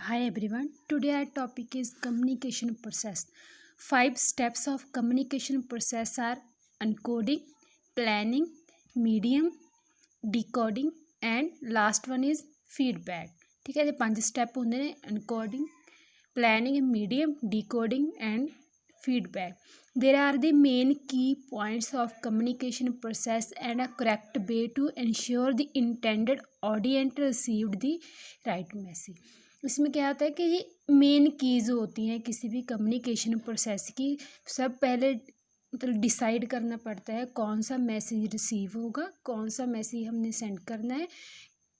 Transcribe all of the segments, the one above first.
Hi everyone. Today our topic is communication process. Five steps of communication process are encoding, planning, medium, decoding and last one is feedback. ठीक है, ये 5 step होंगे ने encoding, planning, medium, decoding and feedback. There are the main key points of communication process and a correct way to ensure the intended audience received the right message. इसमें क्या होता है कि ये मेन कीज़ होती हैं किसी भी कम्युनिकेशन प्रोसेस की। सब पहले मतलब डिसाइड करना पड़ता है कौन सा मैसेज रिसीव होगा, कौन सा मैसेज हमने सेंड करना है,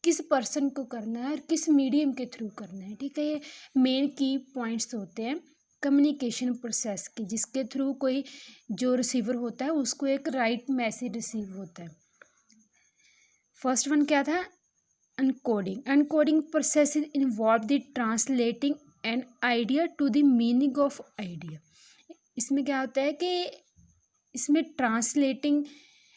किस पर्सन को करना है और किस मीडियम के थ्रू करना है। ठीक है, ये मेन की पॉइंट्स होते हैं कम्युनिकेशन प्रोसेस के, जिसके थ्रू कोई जो रिसीवर होता है उसको एक राइट मैसेज रिसीव होता है। फर्स्ट वन क्या था? encoding processes involve the translating an idea to the meaning of idea. इसमें क्या होता है कि इसमें ट्रांसलेटिंग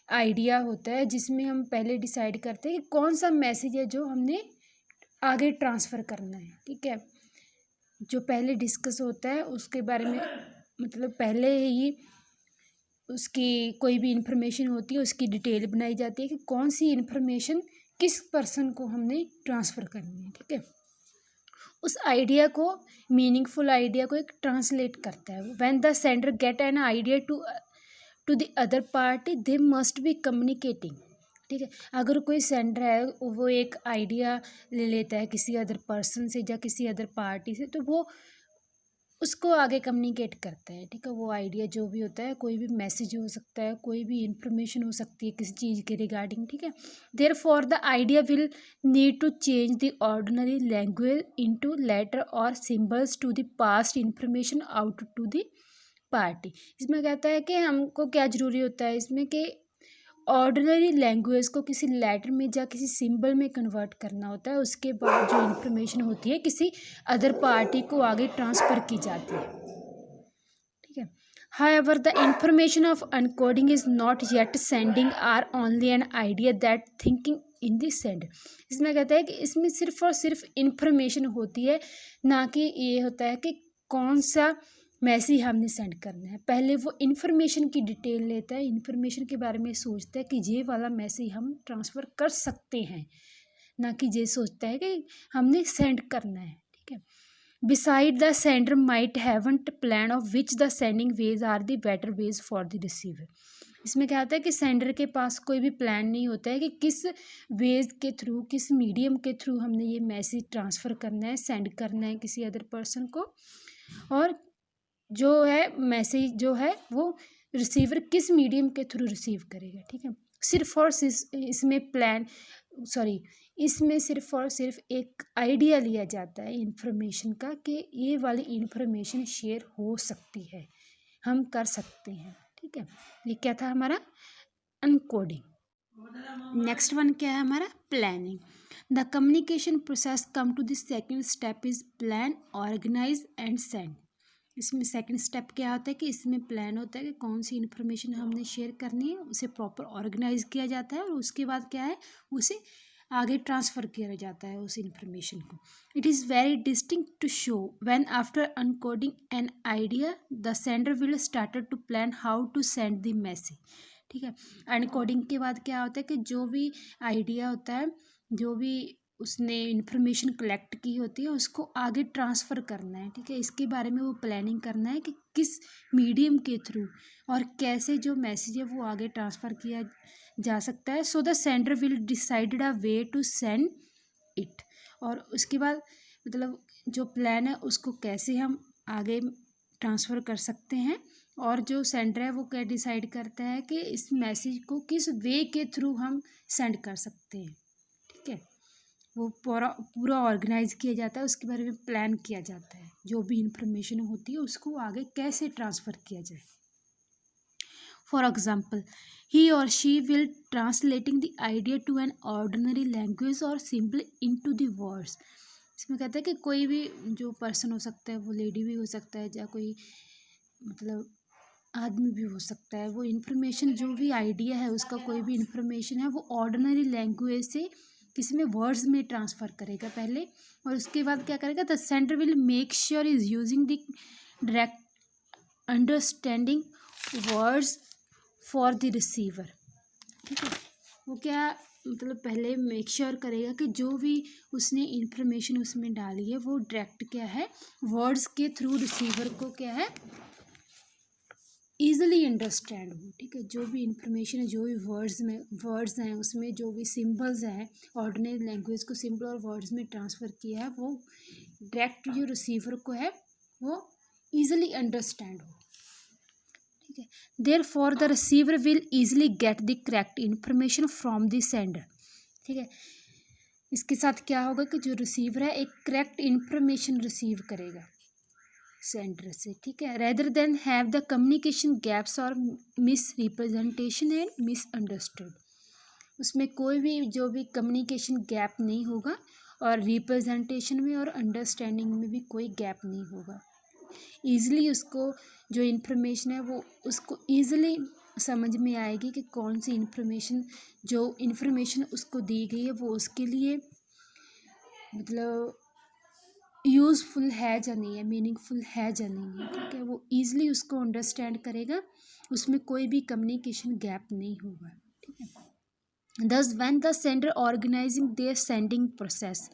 आइडिया होता है, जिसमें हम पहले डिसाइड करते हैं कि कौन सा मैसेज है जो हमने आगे ट्रांसफ़र करना है। ठीक है, जो पहले डिस्कस होता है उसके बारे में मतलब पहले ही उसकी कोई भी इंफॉर्मेशन होती है उसकी डिटेल बनाई जाती है कि कौन सी इंफॉर्मेशन किस पर्सन को हमने ट्रांसफ़र करनी है। ठीक है, उस आइडिया को मीनिंगफुल आइडिया को एक ट्रांसलेट करता है। When the sender get an idea to the other party they must be communicating. ठीक है, अगर कोई सेंडर है वो एक आइडिया ले लेता है किसी अदर पर्सन से या किसी अदर पार्टी से, तो वो उसको आगे कम्युनिकेट करता है। ठीक है, वो आइडिया जो भी होता है, कोई भी मैसेज हो सकता है, कोई भी इंफॉर्मेशन हो सकती है किसी चीज़ के रिगार्डिंग। ठीक है, there for the idea will need to change the ordinary language into letter और symbols to the past information out to the party. इसमें कहता है कि हमको क्या ज़रूरी होता है इसमें कि ऑर्डिनरी लैंग्वेज को किसी लेटर में या किसी सिंबल में कन्वर्ट करना होता है। उसके बाद जो इन्फॉर्मेशन होती है किसी अदर पार्टी को आगे ट्रांसफ़र की जाती है। ठीक है, however the information of uncoding is not yet sending are only an idea that thinking in the send. इसमें कहता है कि इसमें सिर्फ और सिर्फ इंफॉर्मेशन होती है, ना कि ये होता है कि कौन सा मैसेज हमने सेंड करना है। पहले वो इन्फॉर्मेशन की डिटेल लेता है, इन्फॉर्मेशन के बारे में सोचता है कि ये वाला मैसेज हम ट्रांसफ़र कर सकते हैं, ना कि ये सोचता है कि हमने सेंड करना है। ठीक है, beside the sender might haven't plan of which the sending ways are the better ways for the receiver. इसमें क्या होता है कि सेंडर के पास कोई भी प्लान नहीं होता है कि किस वेज के थ्रू, किस मीडियम के थ्रू हमने ये मैसेज ट्रांसफ़र करना है, सेंड करना है किसी अदर पर्सन को, और जो है मैसेज जो है वो रिसीवर किस मीडियम के थ्रू रिसीव करेगा। ठीक है, सिर्फ और इसमें सिर्फ और सिर्फ एक आइडिया लिया जाता है इन्फॉर्मेशन का कि ये वाली इन्फॉर्मेशन शेयर हो सकती है, हम कर सकते हैं। ठीक है, ये क्या था हमारा अनकोडिंग। नेक्स्ट वन क्या है हमारा planning. The communication process come to the second step is plan, organise and send. इसमें सेकंड स्टेप क्या होता है कि इसमें प्लान होता है कि कौन सी इन्फॉर्मेशन हमने शेयर करनी है, उसे प्रॉपर ऑर्गेनाइज किया जाता है और उसके बाद क्या है उसे आगे ट्रांसफ़र किया जाता है उस इन्फॉर्मेशन को। It is very distinct to show when after uncoding an idea the sender will started to plan how to send the message. ठीक है, अनकोडिंग के बाद क्या होता है कि जो भी आइडिया होता है, जो भी उसने इन्फॉर्मेशन कलेक्ट की होती है, उसको आगे ट्रांसफ़र करना है। ठीक है, इसके बारे में वो प्लानिंग करना है कि किस मीडियम के थ्रू और कैसे जो मैसेज है वो आगे ट्रांसफ़र किया जा सकता है। So the sender will decided a way to send it. और उसके बाद मतलब जो प्लान है उसको कैसे हम आगे ट्रांसफ़र कर सकते हैं, और जो सेंडर है वो क्या डिसाइड करता है कि इस मैसेज को किस वे के थ्रू हम सेंड कर सकते हैं। ठीक है, वो पूरा ऑर्गेनाइज किया जाता है, उसके बारे में प्लान किया जाता है, जो भी इंफॉर्मेशन होती है उसको आगे कैसे ट्रांसफ़र किया जाए। फॉर एग्जाम्पल, ही और she will translating the idea to an ordinary language और सिंपल इनटू द वर्ड्स। इसमें कहता है कि कोई भी जो पर्सन हो सकता है, वो लेडी भी हो सकता है या कोई मतलब आदमी भी हो सकता है, वो इन्फॉर्मेशन जो भी आइडिया है उसका कोई भी इन्फॉर्मेशन है वो ऑर्डिनरी लैंग्वेज से किसी में वर्ड्स में ट्रांसफ़र करेगा पहले, और उसके बाद क्या करेगा, the sender will make sure is using the direct understanding words for the receiver. ठीक है, वो क्या मतलब पहले मेक श्योर करेगा कि जो भी उसने इंफॉर्मेशन उसमें डाली है वो डायरेक्ट क्या है, वर्ड्स के थ्रू रिसीवर को क्या है, ईजिली अंडरस्टैंड हो। ठीक है, जो भी इंफॉर्मेशन है, जो भी वर्ड्स हैं उसमें जो भी सिंबल्स हैं, ऑर्डिनरी लैंग्वेज को सिंबल और वर्ड्स में ट्रांसफ़र किया है, वो डायरेक्ट जो रिसीवर को है वो ईजिली अंडरस्टैंड हो। ठीक है, therefore the receiver will easily get the correct information from the sender. ठीक है, इसके साथ क्या होगा कि जो रिसीवर है एक करेक्ट इंफॉर्मेशन रिसीव करेगा सेंडर से। ठीक है, rather than have the communication gaps और मिस रिप्रेजेंटेशन एंड मिसअंडरस्टूड। उसमें कोई भी जो भी कम्युनिकेशन गैप नहीं होगा, और रिप्रेजेंटेशन में और अंडरस्टैंडिंग में भी कोई गैप नहीं होगा। ईज़िली उसको जो इन्फॉर्मेशन है वो उसको ईज़िली समझ में आएगी कि कौन सी जो इन्फॉर्मेशन उसको दी गई है वो उसके लिए मतलब यूज़फुल है या नहीं है, मीनिंगफुल है या नहीं है। ठीक है, वो ईज़िली उसको अंडरस्टैंड करेगा, उसमें कोई भी कम्युनिकेशन गैप नहीं होगा। ठीक है, thus when the sender organizing their sending process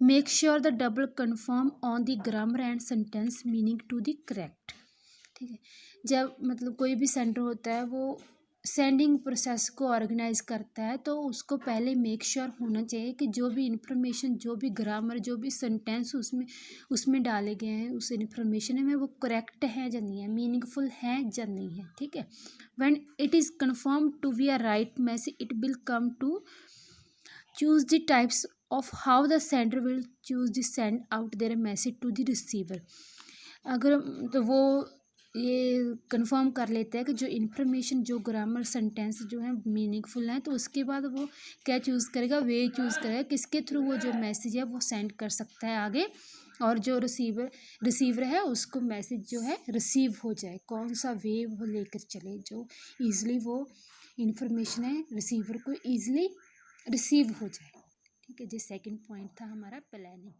make sure the double confirm on the grammar and sentence meaning to the correct। ठीक है, जब मतलब कोई भी सेंडर होता है वो सेंडिंग प्रोसेस को ऑर्गेनाइज करता है, तो उसको पहले मेक श्योर होना चाहिए कि जो भी इंफॉर्मेशन, जो भी ग्रामर, जो भी सेंटेंस उसमें डाले गए हैं उस इंफॉर्मेशन में वो करेक्ट है या नहीं है, मीनिंगफुल है या नहीं है। ठीक है, when it is confirm to be a right message it will come to choose the types of how the sender will choose the send out their message to the receiver। अगर तो वो ये कंफर्म कर लेता है कि जो information, जो ग्रामर, सेंटेंस जो है मीनिंगफुल है, तो उसके बाद वो क्या चूज़ करेगा, वे चूज़ करेगा किसके थ्रू वो जो मैसेज है वो सेंड कर सकता है आगे, और जो रिसीवर है उसको मैसेज जो है रिसीव हो जाए, कौन सा वे वो लेकर चले जो ईज़िली वो इन्फॉर्मेशन है रिसीवर को ईज़िली रिसीव हो जाए। ठीक है जी, सेकंड पॉइंट था हमारा प्लानिंग।